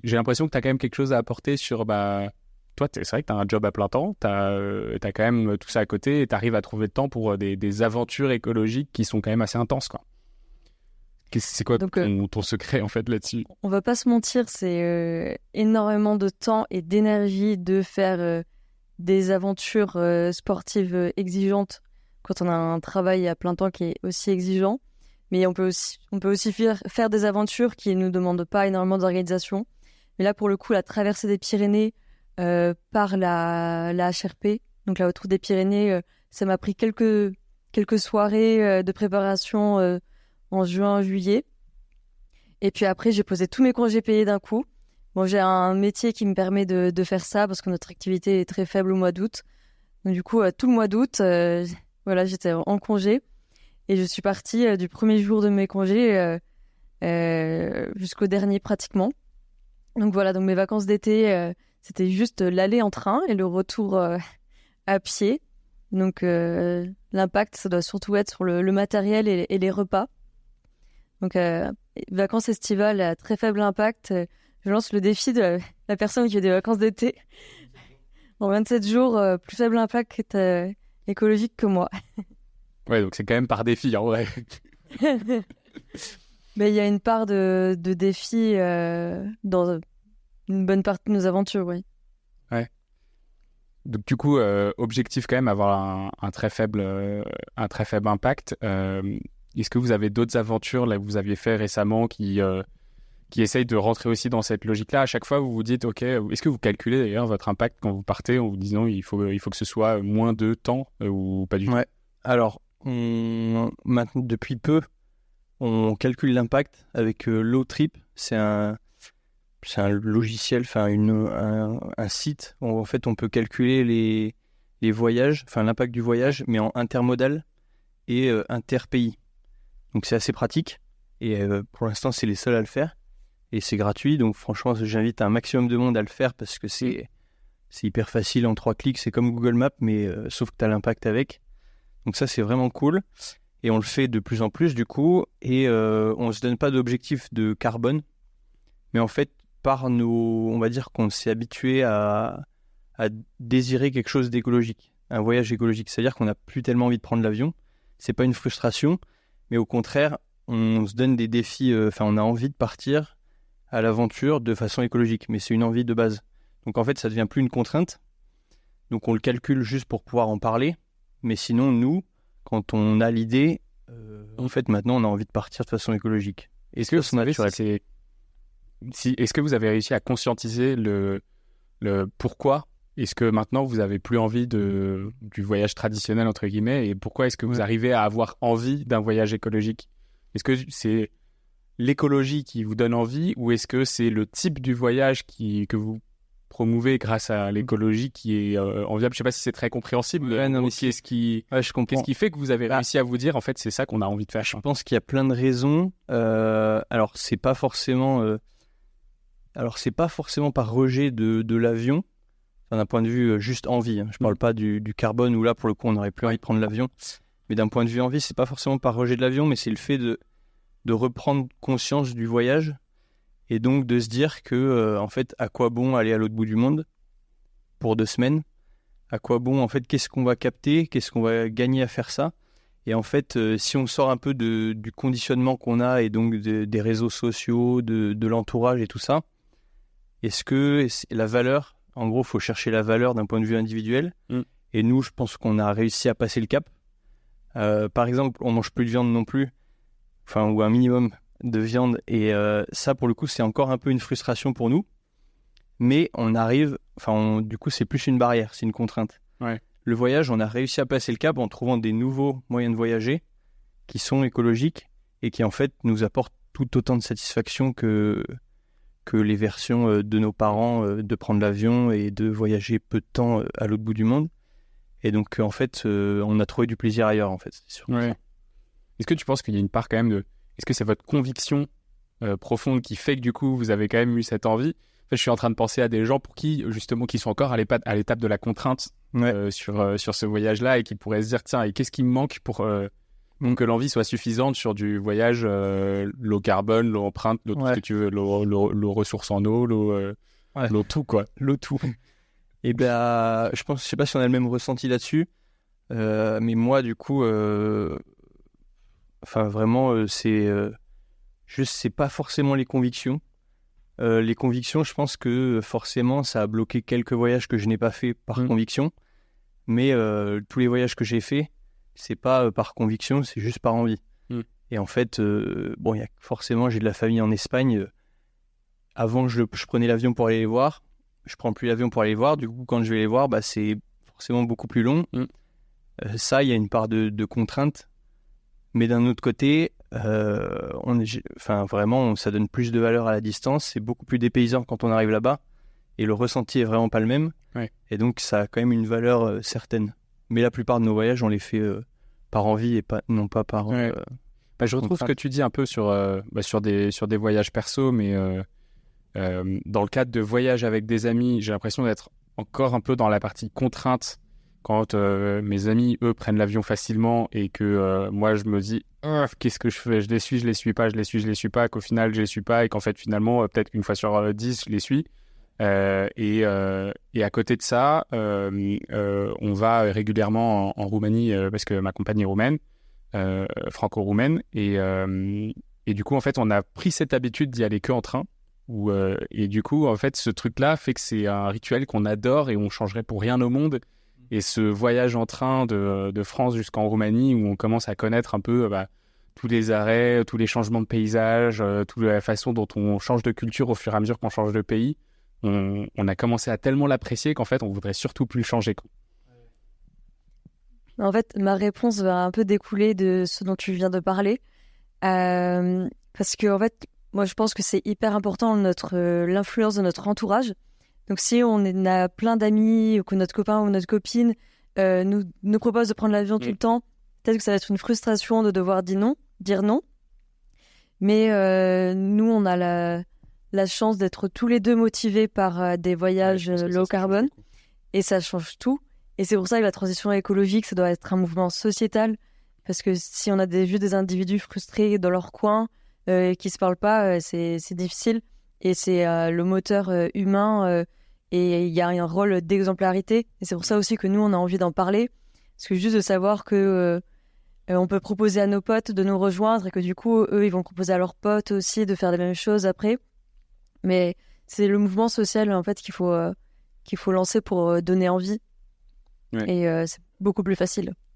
j'ai l'impression que tu as quand même quelque chose à apporter sur... toi, c'est vrai que tu as un job à plein temps, tu as quand même tout ça à côté et tu arrives à trouver le temps pour des aventures écologiques qui sont quand même assez intenses, quoi. C'est quoi Donc, ton secret, en fait, là-dessus? on va pas se mentir, c'est énormément de temps et d'énergie de faire des aventures sportives exigeantes quand on a un travail à plein temps qui est aussi exigeant. Mais on peut aussi faire des aventures qui ne nous demandent pas énormément d'organisation. Mais là, pour le coup, la traversée des Pyrénées par la HRP, donc la Haute Route des Pyrénées, ça m'a pris quelques soirées de préparation en juin, juillet. Et puis après, j'ai posé tous mes congés payés d'un coup. Bon, j'ai un métier qui me permet de faire ça parce que notre activité est très faible au mois d'août. Donc du coup, tout le mois d'août, voilà, j'étais en congé. Et je suis partie du premier jour de mes congés jusqu'au dernier pratiquement. Donc voilà, donc mes vacances d'été, c'était juste l'aller en train et le retour à pied. Donc l'impact, ça doit surtout être sur le matériel et les repas. Donc vacances estivales à très faible impact. Je lance le défi de la personne qui a des vacances d'été. En 27 jours, plus faible impact écologique que moi. Ouais, donc c'est quand même par défi, en vrai. Mais il y a une part de défi dans une bonne partie de nos aventures, oui. Ouais. Donc du coup, objectif quand même, avoir un très faible impact. Est-ce que vous avez d'autres aventures là, que vous aviez fait récemment qui essayent de rentrer aussi dans cette logique-là? À chaque fois, vous vous dites, OK, est-ce que vous calculez d'ailleurs votre impact quand vous partez en vous disant il faut que ce soit moins de temps ou pas du tout? Ouais. Alors, maintenant, depuis peu, on calcule l'impact avec Lowtrip. C'est un logiciel, enfin un site où en fait on peut calculer les voyages, enfin l'impact du voyage, mais en intermodal et interpays. Donc c'est assez pratique et pour l'instant c'est les seuls à le faire et c'est gratuit. Donc franchement j'invite un maximum de monde à le faire parce que c'est hyper facile en 3 clics. C'est comme Google Maps mais sauf que tu as l'impact avec. Donc ça c'est vraiment cool et on le fait de plus en plus du coup et on se donne pas d'objectif de carbone mais en fait on va dire qu'on s'est habitué à désirer quelque chose d'écologique, un voyage écologique. C'est-à-dire qu'on n'a plus tellement envie de prendre l'avion. C'est pas une frustration, mais au contraire, on se donne des défis. On a envie de partir à l'aventure de façon écologique, mais c'est une envie de base. Donc en fait, ça devient plus une contrainte. Donc on le calcule juste pour pouvoir en parler. Mais sinon, nous, quand on a l'idée, en fait, maintenant, on a envie de partir de façon écologique. Est-ce que vous avez réussi à conscientiser le pourquoi est-ce que maintenant vous avez plus envie du voyage traditionnel entre guillemets et pourquoi est-ce que vous arrivez à avoir envie d'un voyage écologique? Est-ce que c'est l'écologie qui vous donne envie ou est-ce que c'est le type du voyage que vous promouvez grâce à l'écologie qui est enviable? Je sais pas si c'est très compréhensible, mais je comprends. Qu'est-ce qui fait que vous avez réussi à vous dire en fait c'est ça qu'on a envie de faire? Je pense qu'il y a plein de raisons. Alors c'est pas forcément par rejet de l'avion, enfin, d'un point de vue juste envie. Hein. Je parle pas du carbone où là pour le coup on n'aurait plus envie de prendre l'avion. Mais d'un point de vue envie, c'est pas forcément par rejet de l'avion, mais c'est le fait de reprendre conscience du voyage et donc de se dire que en fait à quoi bon aller à l'autre bout du monde pour 2 semaines? À quoi bon en fait? Qu'est-ce qu'on va capter? Qu'est-ce qu'on va gagner à faire ça? Et en fait, si on sort un peu du conditionnement qu'on a et donc des réseaux sociaux, de l'entourage et tout ça, est-ce que la valeur, en gros, il faut chercher la valeur d'un point de vue individuel. Et nous, je pense qu'on a réussi à passer le cap. Par exemple, on ne mange plus de viande non plus, enfin, ou un minimum de viande. Et ça, pour le coup, c'est encore un peu une frustration pour nous. Mais on arrive, du coup, c'est plus une barrière, c'est une contrainte. Ouais. Le voyage, on a réussi à passer le cap en trouvant des nouveaux moyens de voyager qui sont écologiques et qui, en fait, nous apportent tout autant de satisfaction que les versions de nos parents de prendre l'avion et de voyager peu de temps à l'autre bout du monde. Et donc, en fait, on a trouvé du plaisir ailleurs, en fait. C'est sûr. Ouais. Est-ce que tu penses qu'il y a une part quand même de... Est-ce que c'est votre conviction profonde qui fait que du coup, vous avez quand même eu cette envie? En fait, je suis en train de penser à des gens pour qui, justement, qui sont encore à l'étape de la contrainte sur ce voyage-là et qui pourraient se dire, tiens, et qu'est-ce qui me manque pour pour que l'envie soit suffisante sur du voyage low carbone, low empreinte, tout ce que tu veux, low ressources en eau, l'eau tout, quoi. L'eau tout. Et ben, je sais pas si on a le même ressenti là-dessus, mais moi, du coup, vraiment, c'est pas forcément les convictions. Les convictions, je pense que forcément, ça a bloqué quelques voyages que je n'ai pas fait par conviction, mais tous les voyages que j'ai faits, c'est pas par conviction, c'est juste par envie. Et en fait, forcément, j'ai de la famille en Espagne. Avant, je prenais l'avion pour aller les voir. Je prends plus l'avion pour aller les voir. Du coup, quand je vais les voir, c'est forcément beaucoup plus long. Ça, il y a une part de contrainte. Mais d'un autre côté, vraiment, ça donne plus de valeur à la distance. C'est beaucoup plus dépaysant quand on arrive là-bas. Et le ressenti est vraiment pas le même. Ouais. Et donc, ça a quand même une valeur certaine. Mais la plupart de nos voyages, on les fait par envie et non pas par... je retrouve ce que tu dis un peu sur des voyages perso, mais dans le cadre de voyages avec des amis, j'ai l'impression d'être encore un peu dans la partie contrainte quand mes amis, eux, prennent l'avion facilement et que moi, je me dis qu'est-ce que je fais ? Je les suis pas, qu'au final, je les suis pas et qu'en fait, finalement, peut-être qu'une fois sur 10, je les suis. Et à côté de ça, on va régulièrement en Roumanie parce que ma compagne est roumaine, franco-roumaine, et du coup, en fait, on a pris cette habitude d'y aller que en train. Et du coup, en fait, ce truc-là fait que c'est un rituel qu'on adore et on changerait pour rien au monde. Et ce voyage en train de France jusqu'en Roumanie, où on commence à connaître un peu tous les arrêts, tous les changements de paysage, toute la façon dont on change de culture au fur et à mesure qu'on change de pays, on a commencé à tellement l'apprécier qu'en fait, on voudrait surtout plus changer. En fait, ma réponse va un peu découler de ce dont tu viens de parler. Parce que, en fait, moi, je pense que c'est hyper important l'influence de notre entourage. Donc, si on a plein d'amis, ou que notre copain ou notre copine nous propose de prendre l'avion tout le temps, peut-être que ça va être une frustration de devoir dire non. Mais nous, on a la chance d'être tous les deux motivés par des voyages low carbone. Et ça change tout. Et c'est pour ça que la transition écologique, ça doit être un mouvement sociétal. Parce que si on a juste des individus frustrés dans leur coin, qui se parlent pas, c'est difficile. Et c'est le moteur humain et il y a un rôle d'exemplarité. Et c'est pour ça aussi que nous, on a envie d'en parler. Parce que juste de savoir que on peut proposer à nos potes de nous rejoindre et que du coup, eux, ils vont proposer à leurs potes aussi de faire les mêmes choses après. Mais c'est le mouvement social, en fait, qu'il faut lancer pour donner envie. Ouais. Et c'est beaucoup plus facile.